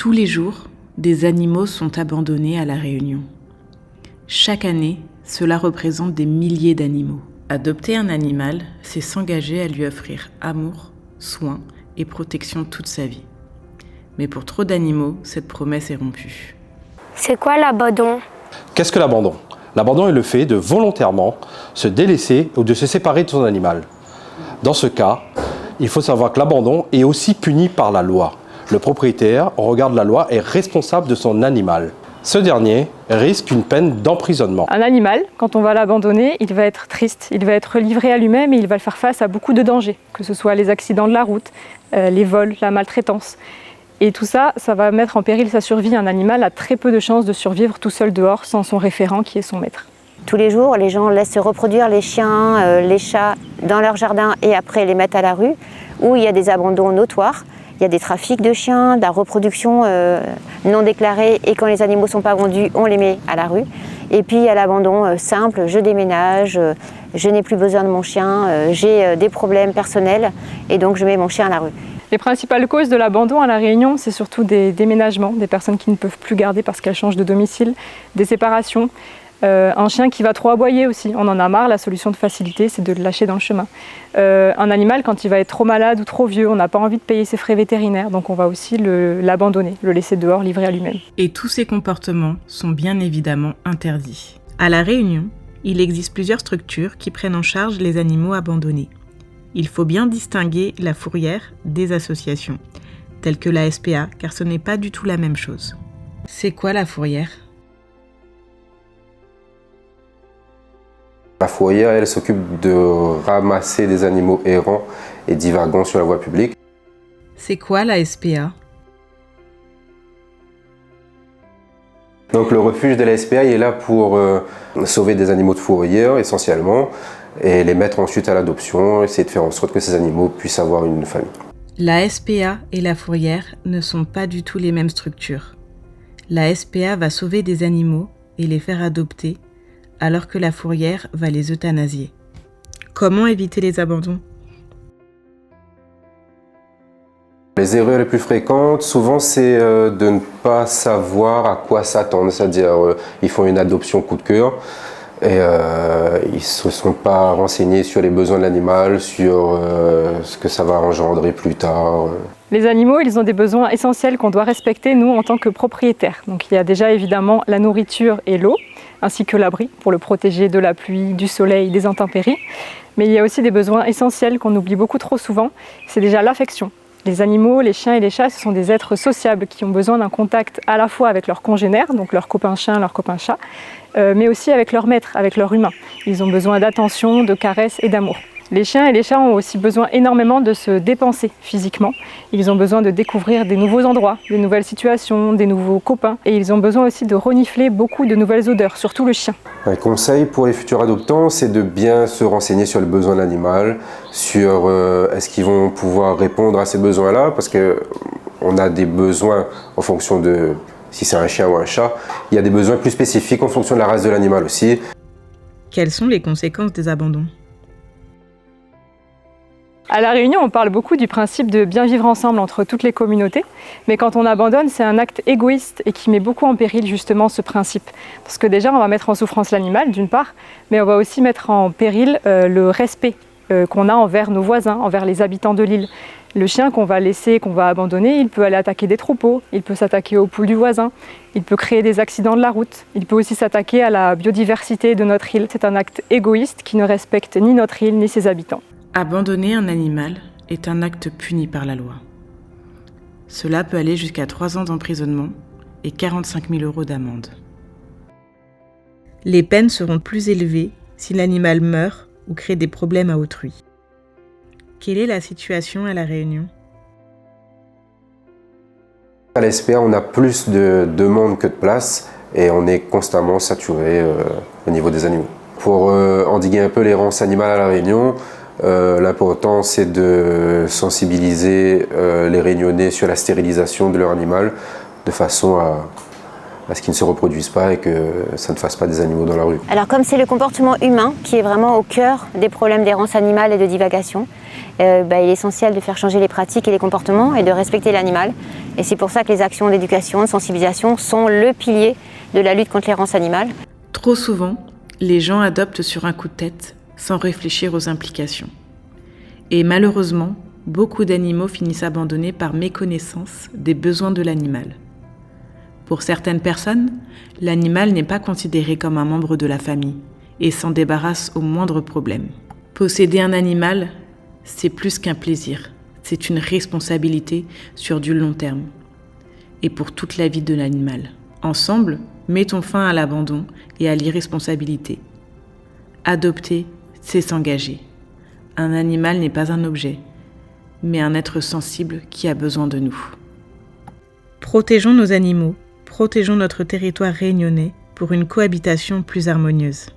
Tous les jours, des animaux sont abandonnés à La Réunion. Chaque année, cela représente des milliers d'animaux. Adopter un animal, c'est s'engager à lui offrir amour, soins et protection toute sa vie. Mais pour trop d'animaux, cette promesse est rompue. C'est quoi l'abandon ? Qu'est-ce que l'abandon ? L'abandon est le fait de volontairement se délaisser ou de se séparer de son animal. Dans ce cas, il faut savoir que l'abandon est aussi puni par la loi. Le propriétaire, au regard de la loi, est responsable de son animal. Ce dernier risque une peine d'emprisonnement. Un animal, quand on va l'abandonner, il va être triste, il va être livré à lui-même et il va faire face à beaucoup de dangers, que ce soit les accidents de la route, les vols, la maltraitance. Et tout ça, ça va mettre en péril sa survie. Un animal a très peu de chances de survivre tout seul dehors sans son référent qui est son maître. Tous les jours, les gens laissent se reproduire les chiens, les chats dans leur jardin et après les mettent à la rue, où il y a des abandons notoires. Il y a des trafics de chiens, de la reproduction non déclarée et quand les animaux ne sont pas vendus, on les met à la rue. Et puis il y a l'abandon simple, je déménage, je n'ai plus besoin de mon chien, j'ai des problèmes personnels et donc je mets mon chien à la rue. Les principales causes de l'abandon à La Réunion, c'est surtout des déménagements, des personnes qui ne peuvent plus garder parce qu'elles changent de domicile, des séparations, un chien qui va trop aboyer aussi, on en a marre, la solution de facilité c'est de le lâcher dans le chemin. Un animal quand il va être trop malade ou trop vieux, on n'a pas envie de payer ses frais vétérinaires, donc on va aussi l'abandonner, le laisser dehors, livré à lui-même. Et tous ces comportements sont bien évidemment interdits. À La Réunion, il existe plusieurs structures qui prennent en charge les animaux abandonnés. Il faut bien distinguer la fourrière des associations, telles que la SPA, car ce n'est pas du tout la même chose. C'est quoi la fourrière ? La fourrière, elle s'occupe de ramasser des animaux errants et divagants sur la voie publique. C'est quoi la SPA ? Donc le refuge de la SPA il est là pour sauver des animaux de fourrière essentiellement et les mettre ensuite à l'adoption, essayer de faire en sorte que ces animaux puissent avoir une famille. La SPA et la fourrière ne sont pas du tout les mêmes structures. La SPA va sauver des animaux et les faire adopter, alors que la fourrière va les euthanasier. Comment éviter les abandons ? Les erreurs les plus fréquentes, souvent, c'est de ne pas savoir à quoi s'attendre. C'est-à-dire, ils font une adoption coup de cœur et ils ne se sont pas renseignés sur les besoins de l'animal, sur ce que ça va engendrer plus tard. Les animaux, ils ont des besoins essentiels qu'on doit respecter, nous, en tant que propriétaires. Donc il y a déjà évidemment la nourriture et l'eau, ainsi que l'abri, pour le protéger de la pluie, du soleil, des intempéries. Mais il y a aussi des besoins essentiels qu'on oublie beaucoup trop souvent, c'est déjà l'affection. Les animaux, les chiens et les chats, ce sont des êtres sociables qui ont besoin d'un contact à la fois avec leurs congénères, donc leurs copains chiens, leurs copains chats, mais aussi avec leur maître, avec leur humain. Ils ont besoin d'attention, de caresses et d'amour. Les chiens et les chats ont aussi besoin énormément de se dépenser physiquement. Ils ont besoin de découvrir des nouveaux endroits, des nouvelles situations, des nouveaux copains. Et ils ont besoin aussi de renifler beaucoup de nouvelles odeurs, surtout le chien. Un conseil pour les futurs adoptants, c'est de bien se renseigner sur le besoin de l'animal, sur est-ce qu'ils vont pouvoir répondre à ces besoins-là, parce qu'on a des besoins en fonction de si c'est un chien ou un chat. Il y a des besoins plus spécifiques en fonction de la race de l'animal aussi. Quelles sont les conséquences des abandons ? À La Réunion, on parle beaucoup du principe de bien vivre ensemble entre toutes les communautés, mais quand on abandonne, c'est un acte égoïste et qui met beaucoup en péril justement ce principe. Parce que déjà, on va mettre en souffrance l'animal, d'une part, mais on va aussi mettre en péril le respect qu'on a envers nos voisins, envers les habitants de l'île. Le chien qu'on va laisser, qu'on va abandonner, il peut aller attaquer des troupeaux, il peut s'attaquer aux poules du voisin, il peut créer des accidents de la route, il peut aussi s'attaquer à la biodiversité de notre île. C'est un acte égoïste qui ne respecte ni notre île ni ses habitants. Abandonner un animal est un acte puni par la loi. Cela peut aller jusqu'à 3 ans d'emprisonnement et 45 000 € d'amende. Les peines seront plus élevées si l'animal meurt ou crée des problèmes à autrui. Quelle est la situation à La Réunion ? À la SPA, on a plus de demandes que de places et on est constamment saturé au niveau des animaux. Pour endiguer un peu l'errance animale à La Réunion, l'important c'est de sensibiliser les Réunionnais sur la stérilisation de leur animal de façon à ce qu'ils ne se reproduisent pas et que ça ne fasse pas des animaux dans la rue. Alors comme c'est le comportement humain qui est vraiment au cœur des problèmes d'errance animale et de divagation, il est essentiel de faire changer les pratiques et les comportements et de respecter l'animal. Et c'est pour ça que les actions d'éducation, de sensibilisation sont le pilier de la lutte contre l'errance animale. Trop souvent, les gens adoptent sur un coup de tête, sans réfléchir aux implications. Et malheureusement, beaucoup d'animaux finissent abandonnés par méconnaissance des besoins de l'animal. Pour certaines personnes, l'animal n'est pas considéré comme un membre de la famille et s'en débarrasse au moindre problème. Posséder un animal, c'est plus qu'un plaisir, c'est une responsabilité sur du long terme et pour toute la vie de l'animal. Ensemble, mettons fin à l'abandon et à l'irresponsabilité. Adopter, c'est s'engager. Un animal n'est pas un objet, mais un être sensible qui a besoin de nous. Protégeons nos animaux, protégeons notre territoire réunionnais pour une cohabitation plus harmonieuse.